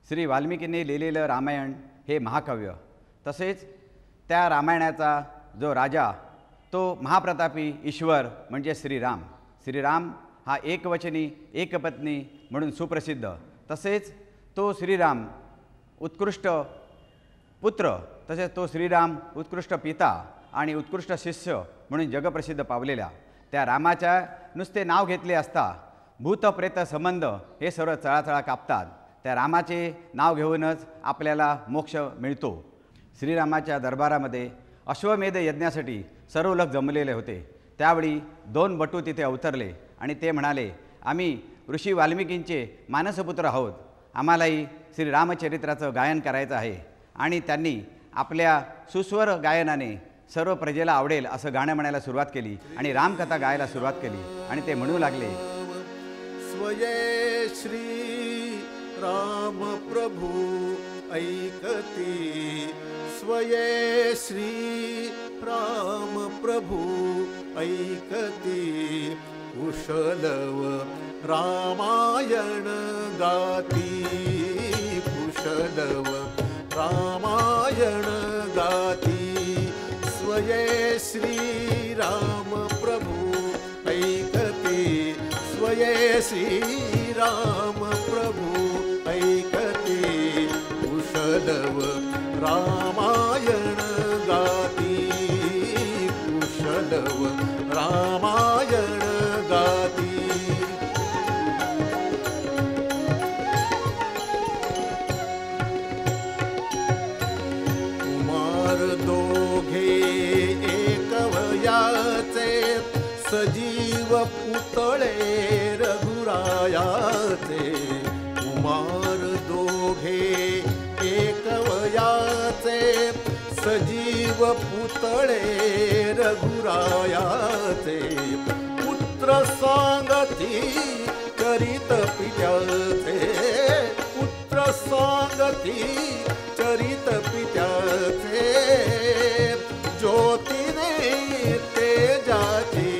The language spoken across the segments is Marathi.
श्री वाल्मिकींनी लिहिलेलं रामायण हे महाकाव्य, तसेच त्या रामायणाचा जो राजा तो महाप्रतापी ईश्वर म्हणजे श्रीराम. श्रीराम हा एकवचनी एकपत्नी म्हणून सुप्रसिद्ध. तसेच तो श्रीराम उत्कृष्ट पुत्र, तसेच तो श्रीराम उत्कृष्ट पिता आणि उत्कृष्ट शिष्य म्हणून जगप्रसिद्ध पावलेल्या त्या रामाच्या नुसते नाव घेतले असता भूत प्रेत संबंध हे सर्व चळाचळा कापतात. त्या रामाचे नाव घेऊनच आपल्याला मोक्ष मिळतो. श्रीरामाच्या दरबारामध्ये अश्वमेध यज्ञासाठी सर्व लोक जमलेले होते. त्यावेळी 2 बटू तिथे अवतरले आणि ते म्हणाले, आम्ही ऋषी वाल्मिकींचे मानसपुत्र आहोत, आम्हालाही श्रीरामचरित्राचं गायन करायचं आहे. आणि त्यांनी आपल्या सुस्वर गायनाने सर्व प्रजेला आवडेल असं गाणं म्हणायला सुरुवात केली आणि रामकथा गायला सुरुवात केली. आणि ते म्हणू लागले, स्वये श्री राम प्रभु ऐकती, स्वये श्री राम प्रभु ऐकती, कुशलव रामायण गाती, कुशलव रामायण गाती, स्वये श्री राम प्रभु ऐकती, स्वये श्री राम प्रभु ऐकती, कुशलव रामायण गाती, कुशलव रामायण गाती. कुमार दोघे एकवयाचे, सजीव पुतळे रघुरायाचे. कुमार दोघे एकवयाचे, सजीव पुतळे रघुरायाचे. पुत्र सांगती चरित पित्याचे, पुत्र सांगती चरित पित्याचे. ज्योतीने तेजाची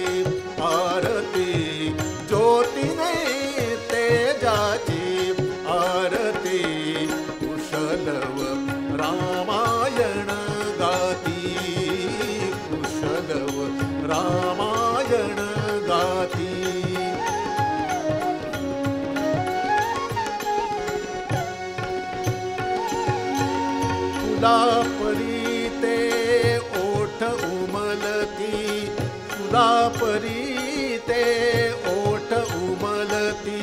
आरती, ज्योतीने तेजाची आरती, कुशलव रामायण गाती, कुशलव रामायण गाती. फुला परी ते ओठ उमलती, फुला परी ते ओठ उमलती.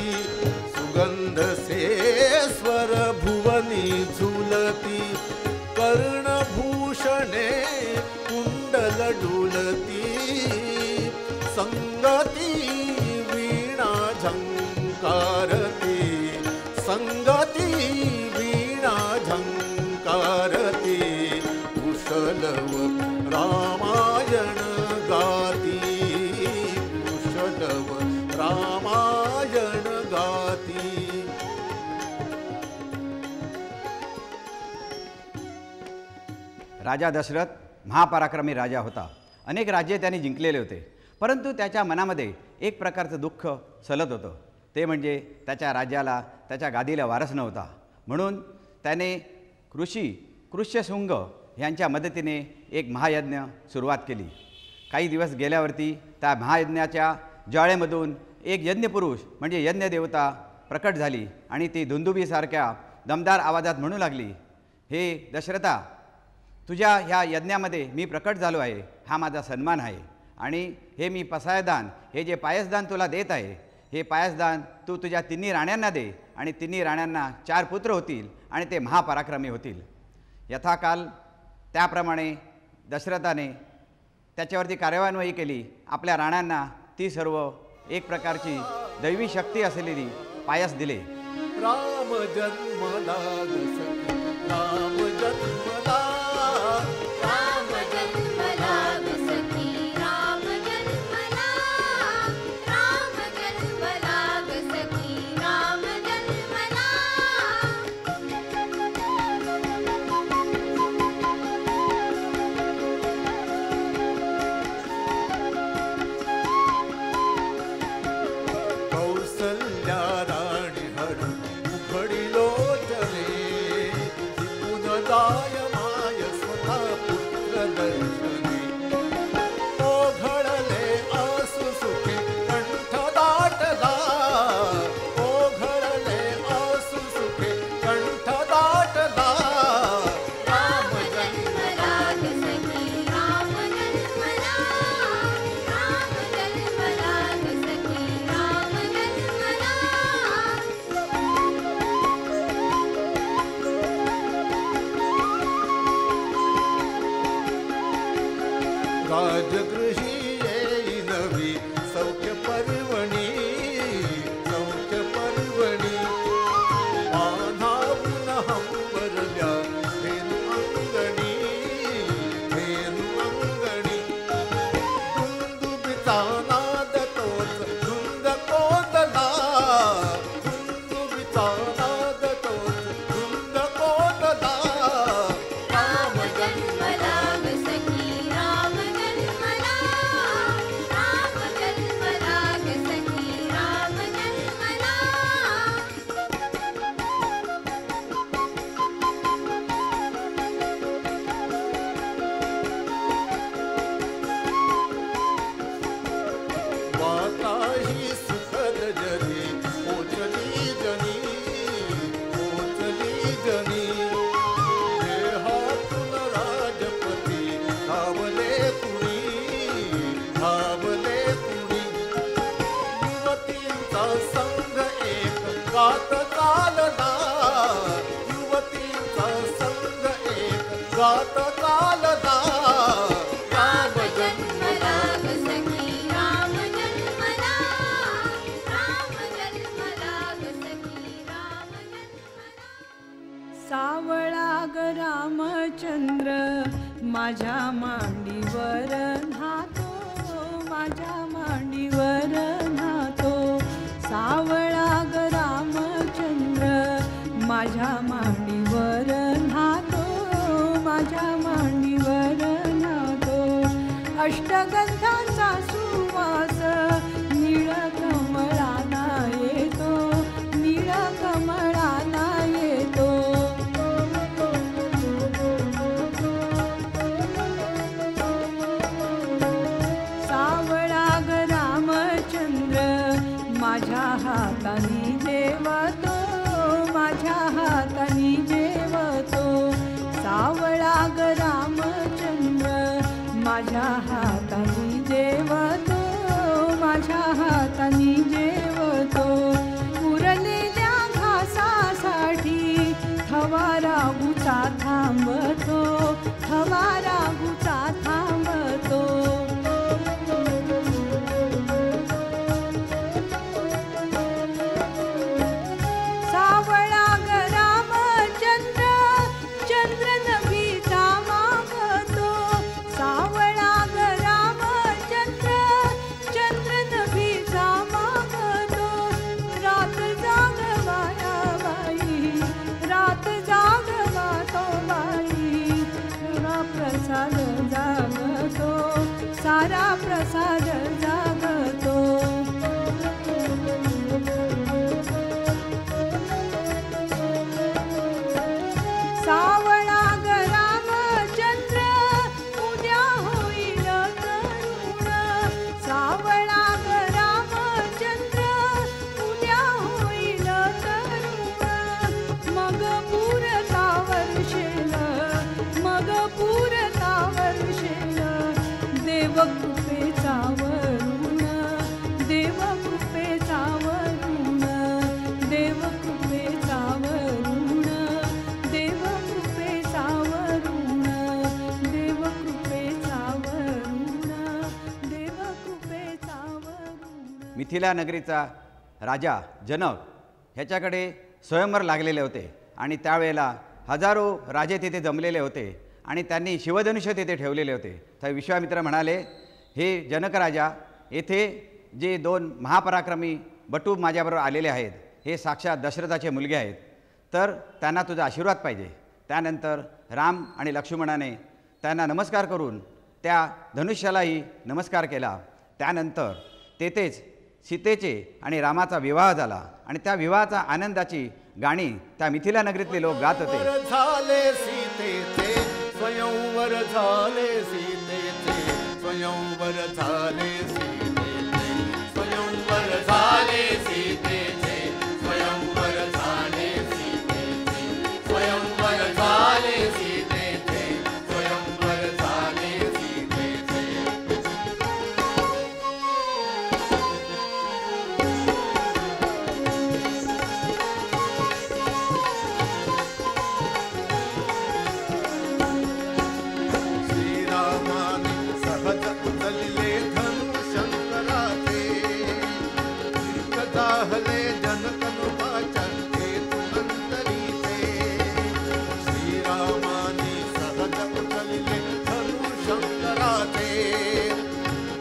सुगंध से स्वर भुवनी झुलती, कर्णभूषणे कुंडल डुलती. संगती वीणा झंकारती, संगती वीणा झंकारती. कुशलव रामायण गाती, कुशलव रामायण गाती. राजा दशरथ महापराक्रमी राजा होता. अनेक राज्ये त्यांनी जिंकलेले होते, परंतु त्याच्या मनामध्ये एक प्रकारचं दुःख सलत होतं. ते म्हणजे त्याच्या राज्याला, त्याच्या गादीला वारस नव्हता. म्हणून त्याने ऋषी कृष्यशृंग यांच्या मदतीने एक महायज्ञ सुरुवात केली. काही दिवस गेल्यावरती त्या महायज्ञाच्या ज्वाळेमधून एक यज्ञपुरुष म्हणजे यज्ञदेवता प्रकट झाली आणि ती दुंदुबीसारख्या दमदार आवाजात म्हणू लागली हे दशरथा, तुझ्या ह्या यज्ञामध्ये मी प्रकट झालो आहे, हा माझा सन्मान आहे. आणि हे मी पसायदान, हे जे पायसदान तुला देत आहे, हे पायसदान तू तुझ्या तिन्ही राण्यांना दे. आणि तिन्ही राण्यांना 4 पुत्र होतील आणि ते महापराक्रमी होतील. यथाकाल त्याप्रमाणे दशरथाने त्याच्यावरती कार्यवाही केली. आपल्या राण्यांना ती सर्व एक प्रकारची दैवी शक्ती असलेली पायस दिले. राम जन्मला सखी, राम जन्मला, राम जन्मला सखी, राम जन्मला, राम जन्मला सखी, राम जन्मला. कौसल्या राणी हर उघडी लोचने, शिकून जाय माय स्वतः पुत्र दर्शने. ओघळले आसु सुखे कंठ दाटला, ओघळले आसु सुखे कंठ दाटला. राम जन्मला सखी, राम जन्मला, राम जन्मला सखी, राम जन्मला. राजगृही येई नवी सौख्य पर्वणी, सौख्य पर्वणी. मानावून हंबरल्या धेनु अंगणी, धेनु अंगणी. दुंदुबीचा नाद तोच धुंद कोतला, दुंदुबीचा नाद तोच धुंद कोतला. राम जन्मला सखी, राम जन्मला, राम जन्मला सखी, राम जन्मला. वाताही सुखद जनी, पोचली जनी, पोचली जनी. देहातून राजपती धावले कुणी, धावले कुणी. युवतींचा संघ एक गात चालला, युवतींचा संघ एक गात चालला. राम जन्मला सखी, राम जन्मला, राम जन्मला सखी, राम जन्मला. सावळा ग रामचंद्र माझ्या मांडीवर न्हातो, माझ्या मांडीवर न्हातो. सावळा ग रामचंद्र माझ्या मांडीवर न्हातो, माझ्या मांडीवर न्हातो. अष्टगंधाचा सुवास निळ कमळाना येतो, निळ कमळाना येतो. सावळा ग रामचंद्र माझ्या हाताने जेवतो, माझ्या हाताने जेवतो. सावळा ग रामचंद्र माझ्या हाताने जेवतो, माझ्या हाताने जेवतो. उरलेल्या घासासाठी थवा रागूचा थांबतो, थवा रागूचा थांबतो. सावळा ग रामचंद्र चंद्र नभीचा मागतो. सावळा ग रामचंद्र चंद्र नभीचा मागतो. रात जागवाया बाई, रात जागवा तो बाई. सारा प्रसाद जागतो, सारा प्रसाद जागतो. सावळा ग रामचंद्र उद्या होईल तरुण. सावळा ग रामचंद्र उद्या होईल तरुण. मग पुरता वर्षे मग पुरता वर्षेल देवकृपेचा वरुण देवकृपेचा वरुण देवकृपेचा वरुण देवकृपेचा वरुण देवकृपेचा वरुण देवकृपेचा वरुण. मिथिला नगरीचा राजा जनक ह्याच्याकडे स्वयंवर लागलेले होते आणि त्यावेळेला हजारो राजे तिथे जमलेले होते आणि त्यांनी शिवधनुष्य तिथे ठेवलेले होते. तर विश्वामित्र म्हणाले, हे जनक राजा, येथे जे 2 महापराक्रमी बटू माझ्याबरोबर आलेले आहेत हे साक्षात दशरथाचे मुलगे आहेत, तर त्यांना तुझा आशीर्वाद पाहिजे. त्यानंतर राम आणि लक्ष्मणाने त्यांना नमस्कार करून त्या धनुष्यालाही नमस्कार केला. त्यानंतर तेथेच सीतेचे आणि रामाचा विवाह झाला आणि त्या विवाहाचा आनंदाची गाणी त्या मिथिला नगरीतले लोक गात होते. स्वयंवर झाले सीतेचे स्वयंवर झाले सीतेचे स्वयंवर झाले सीतेचे स्वयंवर झाले सीतेचे स्वयंवर झाले सीतेचे स्वयंवर झाले सीतेचे स्वयंवर झाले सीतेचे. श्रीरामाने सहज उचलले धनुशंकराचे जाहले जनकनुपाच्या हेतुनंतरीचे. श्रीरामाने सहज उचलले धनुशंकराचे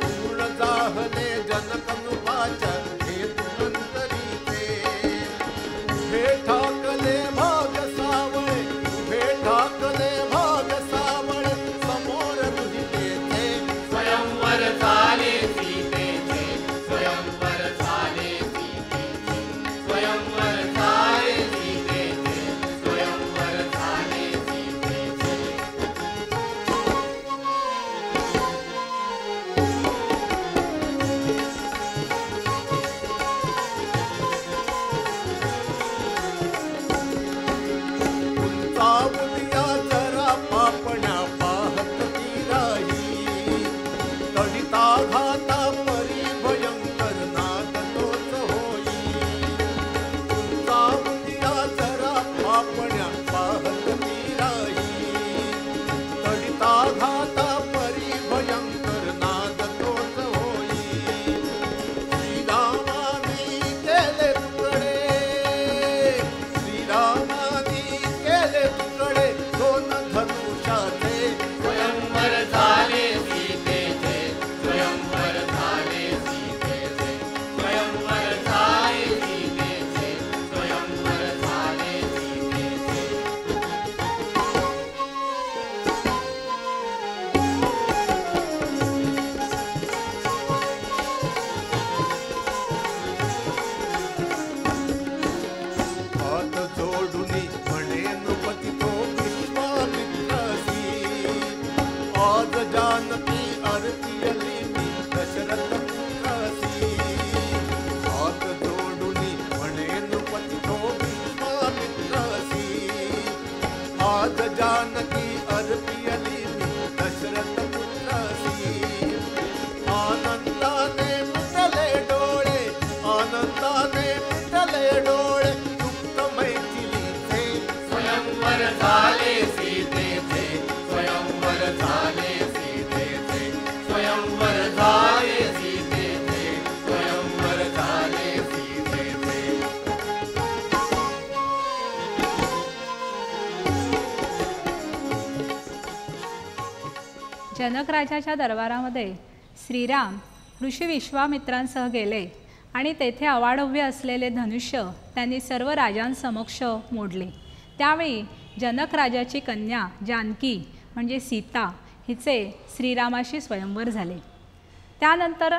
पूर्ण जाहले जनकनुपाच्या हेतुनंतरीचे. उभे ठाकले भाग सावळे उभे ठाकले भाग सावळे समोर तुझितेचे स्वयंवर झाले सीतेचे स्वयंवर झाले सीतेचे स्वयंवर झाले सीतेचे स्वयंवर झाले सीतेचे. उंचावल्या जरा पापण्या पाहत ती राही तडिता घाता परी भयंकर नाद तोच होई. उंचावल्या जरा पापण्या पाहत ती राही तडिता घाता परी भयंकर नाद तोच होई. श्रीरामानी केले तुकडे श्रीरामानी केले तुकडे 2 धनुष्याचे स्वयंवर झाले सीतेचे स्वयंवर झाले सीतेचे स्वयंवर झाले सीतेचे स्वयंवर झाले सीतेचे. हात जोडुनी म्हणे नृपती तो विश्वामित्रासी आज जानकी अर्पियली मी दशरथ पुत्रासी. हात जोडुनी म्हणे नृपती तो विश्वामित्रासी आज जानकी अर्पियली मी दशरथ पुत्रासी. आनंदाने मिटले डोळे आनंदाने मिटले डोळे दुःख मैथिलीचे स्वयंवर झाले सीतेचे स्वयंवर झाले सीतेचे स्वयंवर झाले सीतेचे स्वयंवर झाले सीतेचे. जनक राजाच्या दरबारामध्ये श्रीराम ऋषी विश्वामित्रांसह गेले आणि तेथे अवाढव्य असलेले धनुष्य त्यांनी सर्व राजांसमक्ष मोडले. त्यावेळी जनक राजाची कन्या जानकी म्हणजे सीता हिचे श्रीरामाशी स्वयंवर झाले. त्यानंतर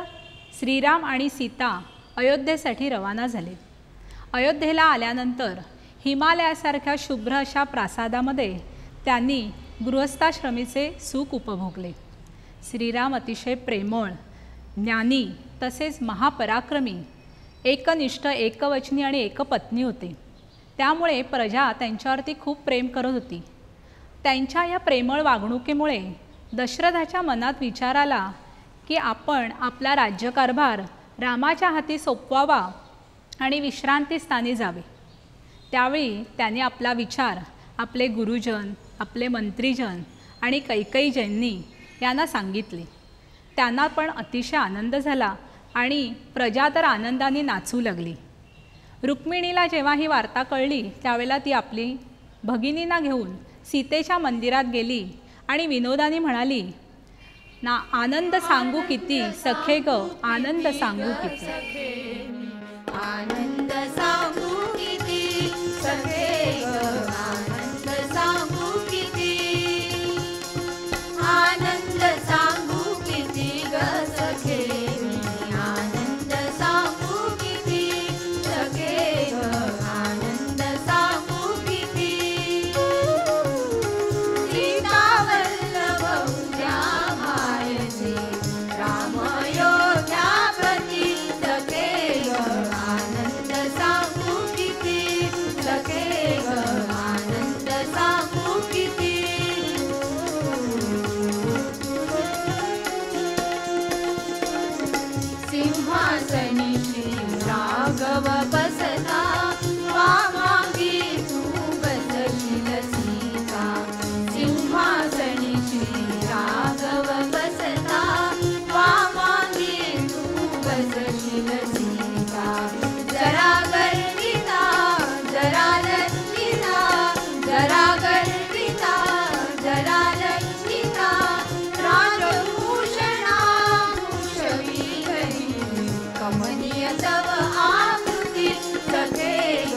श्रीराम आणि सीता अयोध्येसाठी रवाना झाले. अयोध्येला आल्यानंतर हिमालयासारख्या शुभ्र अशा प्रासादामध्ये त्यांनी गृहस्थाश्रमीचे सुख उपभोगले. श्रीराम अतिशय प्रेमळ, ज्ञानी तसेच महापराक्रमी, एकनिष्ठ, एकवचनी आणि एकपत्नी होते. त्यामुळे प्रजा त्यांच्यावरती खूप प्रेम करत होती. त्यांच्या या प्रेमळ वागणुकीमुळे दशरथाच्या मनात विचार आला की आपण आपला राज्यकारभार रामाच्या हाती सोपवावा आणि विश्रांतीस्थानी जावे. त्यावेळी त्याने आपला विचार आपले गुरुजन, आपले मंत्रीजन आणि कैकेयीजननी यांना सांगितले. त्यांना पण अतिशय आनंद झाला आणि प्रजा तर आनंदाने नाचू लागली. रुक्मिणीला जेव्हा ही वार्ता कळली त्यावेळेला ती आपली भगिनींना घेऊन सीतेच्या मंदिरात गेली आणि विनोदाने म्हणाली, ना आनंद सांगू किती सखे ग, आनंद सांगू किती. आनंद सांगू किती सखे ग, आनंद सांगू किती. आनंद सांगू किती ग सखे, आनंद सांगू किती सखे ग, आनंद सांगू किती. सीता वल्लभ उद्या मायचे राम अयोध्यापती सखे ग, आनंद सांगू किती सखे ग, आनंद सांगू किती. सिंहासनी श्री राघव बसता, वामांगी तू बसशील सीता. सिंहासनी श्री राघव बसता, वामांगी तू बसशील सीता. जरा गर्विता, जरा लज्जिता, जरा गर्विता, जरा लज्जिता. राजभूषणा भूषवी घरी, कमनीय तव आकृती सखे ग,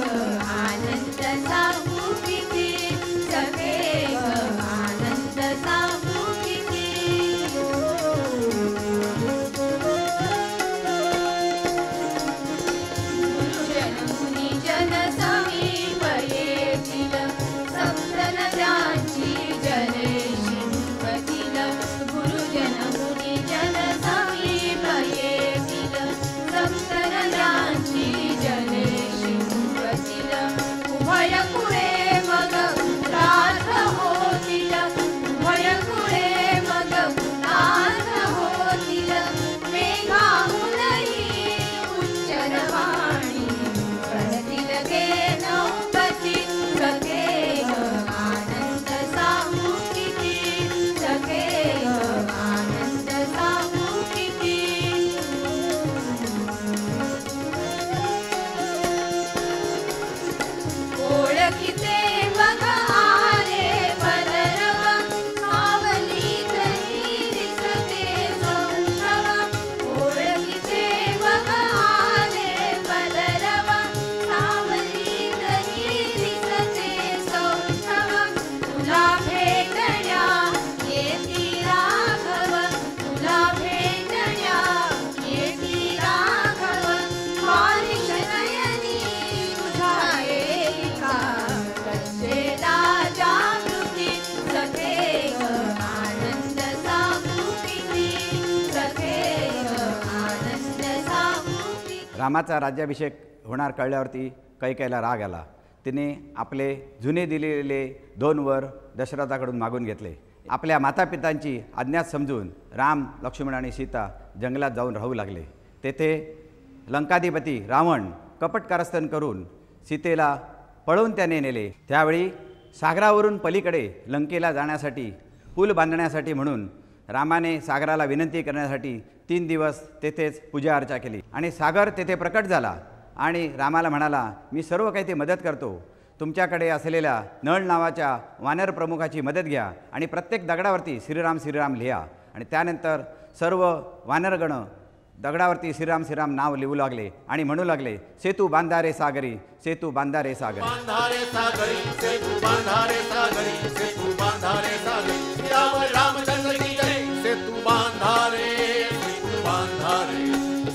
आनंद सांगू किती सखे ग, आनंद सांगू किती. गुरुजन मुनिजन समीप येतील, सप्त नद्यांची जले शिंपतील. गुरुजन मुनिजन समीप येतील, सप्त नद्यांची जले शिंपतील. उभय कुळे मग पुरार्थ होतील, उभय कुळे मग पुरार्थ होतील. मेघाहुनही उच्चरवाणी करतील गे नौपती सखे ग, आनंद सांगू किती सखे ग, आनंद सांगू किती. ओळखीचे बघ आले बलरव, सावली तरी दिसते संशव. ओळखीचे बघ आले बलरव, सावली तरी दिसते संशव. तुला भेटण्या येती राघव, तुला भेटण्या येती राघव. बालिश नयनी तुझ्या एका रचेला जागृती सखे ग, आनंद सांगू किती सखे ग, आनंद सांगू किती. रामाचा राज्याभिषेक होणार कळल्यावरती कैकेयीला राग आला. तिने आपले जुने दिलेले 2 वर दशरथाकडून मागून घेतले. आपल्या मातापितांची आज्ञा समजून राम, लक्ष्मण आणि सीता जंगलात जाऊन राहू लागले. तेथे लंकाधिपती रावण कपट कारस्थान करून सीतेला पळवून त्याने नेले. त्यावेळी सागरावरून पलीकडे लंकेला जाण्यासाठी पूल बांधण्यासाठी म्हणून रामाने सागराला विनंती करण्यासाठी 3 दिवस तेथेच पूजा अर्चा केली आणि सागर तेथे प्रकट झाला आणि रामाला म्हणाला, मी सर्व काही ते मदत करतो. तुमच्याकडे असलेल्या नळ नावाच्या वानर प्रमुखाची मदत घ्या आणि प्रत्येक दगडावरती श्रीराम श्रीराम लिहा. आणि त्यानंतर सर्व वानरगण दगडावरती श्रीराम श्रीराम नाव लिहू लागले आणि म्हणू लागले, सेतू बांधारे सागरी, सेतू बांधारे सागरी. बांधारे सागरी सेतू बांधारे सागरी, सेतू बांधारे सागरी. राम रामचंद्र की जय. सेतू बांधारे, सेतू बांधारे,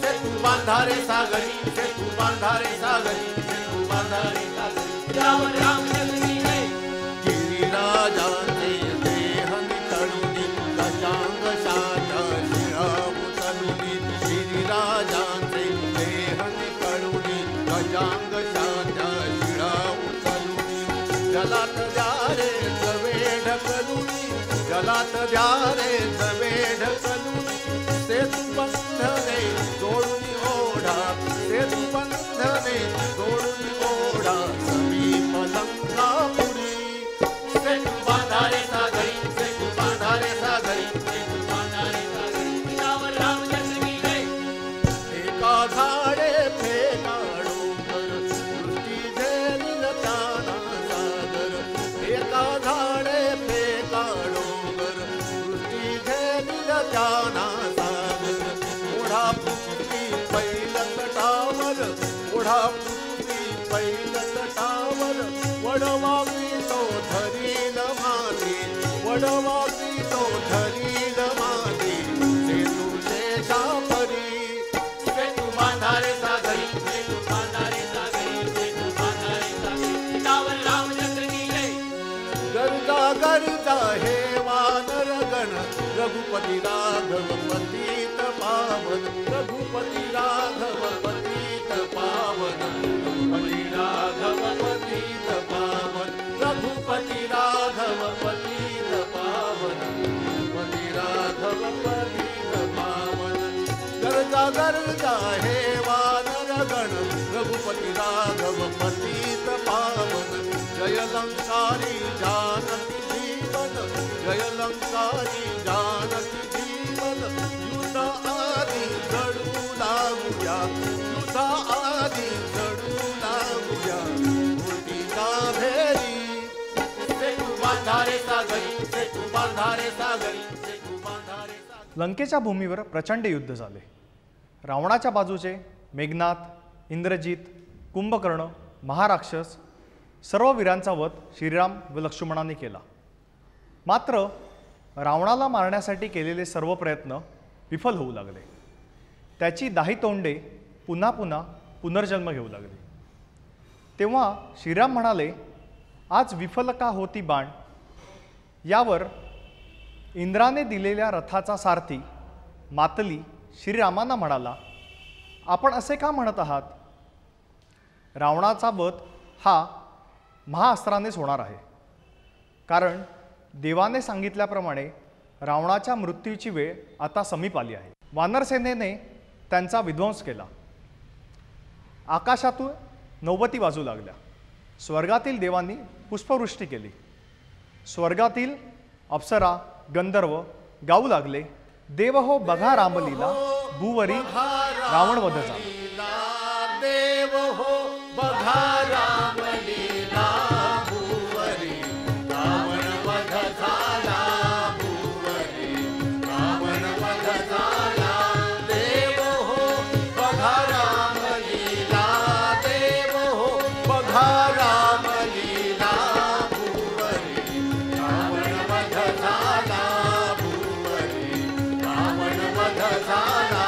सेतू बांधारे सागरी, सेतू बांधारे सागरी, सेतू बांधारे सागरी. राम रामचंद्र की जय. गिरिराजाचे देह नितळुनी, गजांग शाचा शिरा उचलुनी. गिरिराजाचे देह नितळुनी, गजांग शाचा शिरा उचलुनी. जलात द्यारे जवे ढक जलात द्या रे जवे ढकलून सेतू बंधने जोडून ओढा सेतू बंधने जोडून ओढा समीप लंकापुरी सेतू बांधारे सागरी सेतू बांधारे सागरी सेतू बांधारे सागरी पितावर रामचंद्र की जय एका झाडे फेकाळो कर दृष्टी झेलिल ताना सागर एका झाडे फेकाळो कर दृष्टी झेलिल ताना सागर ओढा पृथ्वी पैल तटावर ओढा पृथ्वी पैल तटावर वडवावी तो धरील माती वडवावी तो धरील माती सेतू शेषा परी सेतू बांधारे सागरी सेतू बांधारे सागरी सेतू बांधारे सागरी पितावर रामचंद्र की जय गरजा गरजा हे वानर गण रघुपती राघव पतित पावन रघुपती राघव पतित पावन रघुपती राघव पतित पावन रघुपती राघव पतित पावन रघुपती राघव पतित पावन गरजा गरजा हे वानर गण रघुपती राघव पतित पावन जय लंकारी जानकी जीवन जय लंकारी जानकी जीवन युद्ध आदि जडू लागूया युद्ध आदि जडू लागूया मूर्तीचा भेरी सेतू बांधारे सागरी सेतू बांधारे सागरी सेतू बांधारे सागरी लंकेच्या भूमीवर प्रचंड युद्ध झाले. रावणाच्या बाजूचे मेघनाथ इंद्रजित कुंभकर्ण महाराक्षस सर्व वीरांचा वध श्रीराम व लक्ष्मणाने केला. मात्र रावणाला मारण्यासाठी केलेले सर्व प्रयत्न विफल होऊ लागले. त्याची 10 तोंडे पुन्हा पुन्हा पुनर्जन्म घेऊ लागली. तेव्हा श्रीराम म्हणाले, आज विफल का होती बाण. यावर इंद्राने दिलेल्या रथाचा सारथी मातली श्रीरामांना म्हणाला, आपण असे का म्हणत आहात. रावणाचा वध हा महाअस्त्रानेच होणार आहे. कारण देवाने सांगितल्याप्रमाणे रावणाच्या मृत्यूची वेळ आता समीप आली आहे. वानरसेनेने त्यांचा विध्वंस केला. आकाशातून नौबती वाजू लागल्या. स्वर्गातील देवांनी पुष्पवृष्टी केली. स्वर्गातील अप्सरा गंधर्व गाऊ लागले, देव हो बघा रामलीला भूवरी रावण वध झाला. देव हो बघा रामलीला भूवरी रावण वध झाला भूवरी रावण वध झाला. देव हो बघा रामलीला देव हो बघा रामलीला भूवरी रावण वध झाला भूवरी रावण वध झाला.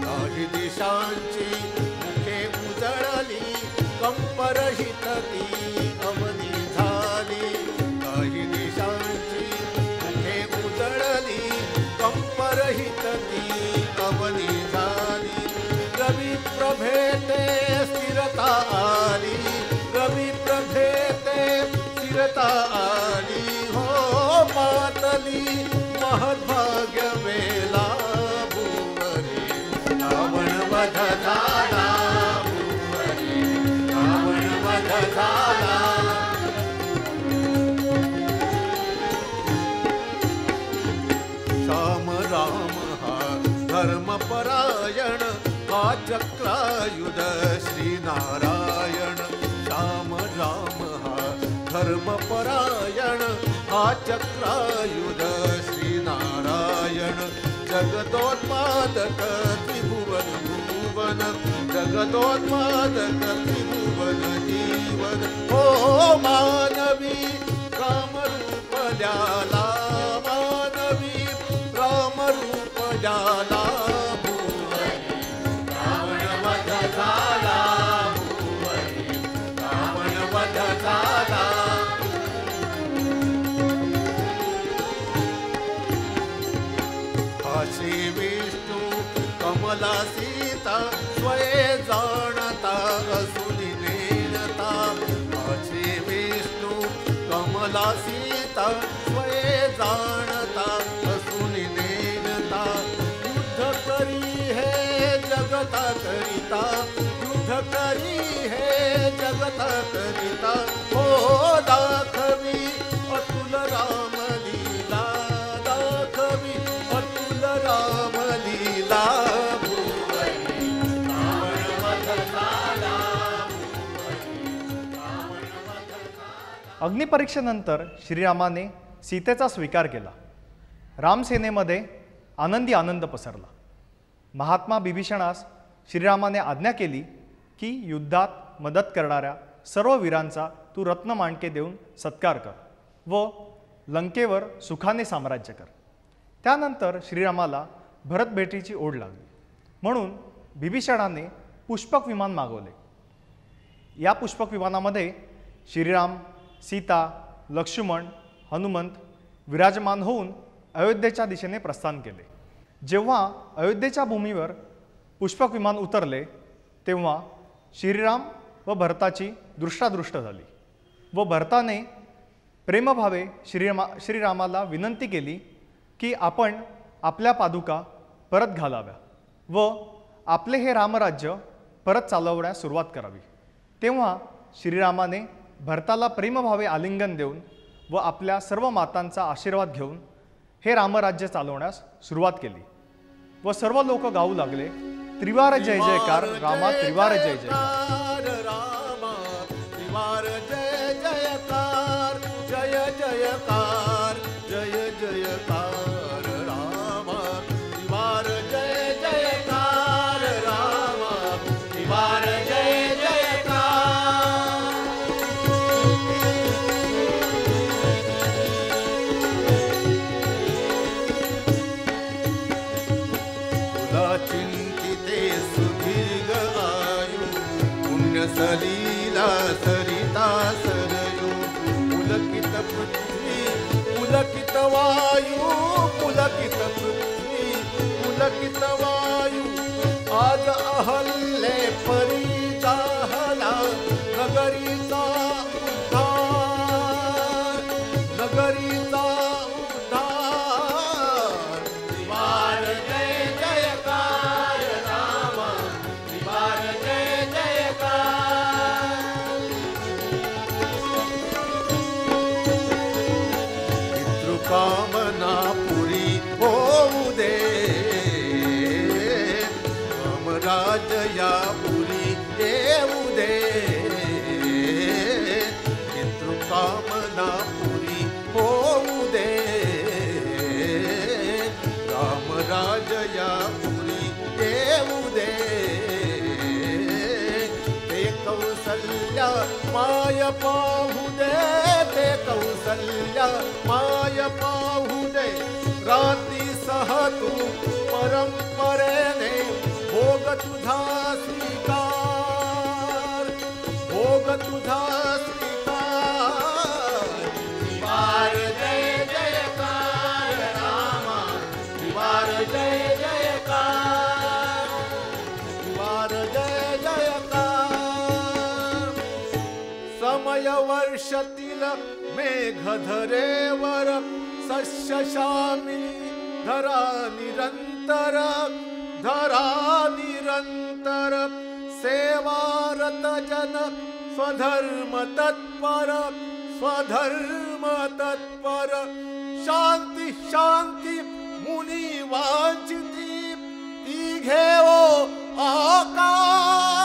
काही दिशांची मुखे उजळली कंपरहित ती अवनी झाली. काही दिशांची मुखे उजळली कंपरहित ती अवनी झाली. रवी प्रभेते स्थिरता आली रवी प्रभेते स्थिरता आली. हो मातली महद्भाग्य वेला भूवरी रावण वध झाला भूवरी रावण वध झाला. श्याम राम हा धर्मपरायण हा चक्रायुध श्रीनारायण. श्याम राम हा धर्मपरायण हा चक्रायुध श्रीनारायण. जगदोत्पादक त्रिभुवन भुवन जगदोत्पादक त्रिभुवन जीवन. हो मानवी रामरूप ल्याला मानवी रामरूप ल्याला भूवरी रावण वध झाला भूवरी रावण वध झाला. श्री विष्णू कमला सीता स्वये जाणता असुनी नेनता. करिता स्वये जाणता असून नेनता युद्ध करी हे जगता करिता युद्ध करी हे जगता करिता हो दाखवी अतुल राम लीला दाखवी अतुल राम लीला अग्निपरीक्षेनंतर श्रीरामाने सीतेचा स्वीकार केला. रामसेनेमध्ये आनंदी आनंद पसरला. महात्मा बिभीषणास श्रीरामाने आज्ञा केली की युद्धात मदत करणाऱ्या सर्व वीरांचा तू रत्नमाणके देऊन सत्कार कर व लंकेवर सुखाने साम्राज्य कर. त्यानंतर श्रीरामाला भरत भेटीची ओढ लागली म्हणून बिभीषणाने पुष्पक विमान मागवले. या पुष्पक विमानामध्ये श्रीराम, सीता, लक्ष्मण, हनुमंत विराजमान होऊन अयोध्येच्या दिशेने प्रस्थान केले. जेव्हा अयोध्येच्या भूमीवर पुष्पक विमान उतरले तेव्हा श्रीराम व भरताची दृष्टादृष्ट झाली व भरताने प्रेमभावे श्रीरामाला विनंती केली की आपण आपल्या पादुका परत घालाव्या व आपले हे रामराज्य परत चालवण्यास सुरुवात करावी. तेव्हा श्रीरामाने भरताला प्रेमभावे आलिंगन देऊन व आपल्या सर्व मातांचा आशीर्वाद घेऊन हे रामराज्य चालवण्यास सुरुवात केली व सर्व लोक गाऊ लागले, त्रिवार जय जयकार रामा त्रिवार जय जयकार रामा त्रिवार जय जयकार जय जयकार जय जयकार रामा त्रिवार जय जयकार रामा त्रिवार जय जयकार तुला चिंतिते सुदीर्घ आयु पुण्य सलीला सरिता सरयू पुलकित पृथ्वी पुलकित वायू पुलकित पृथ्वी पुलकित वायू आज अहल्ले परी जाहला नगरीचा उद्धार नगरीचा उद्धार त्रिवार जय जयकार रामा त्रिवार जय जयकार पितृकामना पुरी होऊ दे रामराज या पुरी येऊ दे पितृकामना पुरी होऊ दे रामराज या पुरी येऊ दे ते कौसल्या माय पाहू दे ते कौसल्या माय पाहू दे रात्री सह तू परंपरेने भोग तुझा स्वीकार भोग तुझा स्वीकार त्रिवार जय जयकार रामा त्रिवार जय जयकार त्रिवार जय जयकार समय वर्षतील मेघधरेवर सस्य शामिनी धरा निरंतर सेवारत जन स्वधर्म तत्पर शांती शांती मुनी वांछिती ती घेओ आकार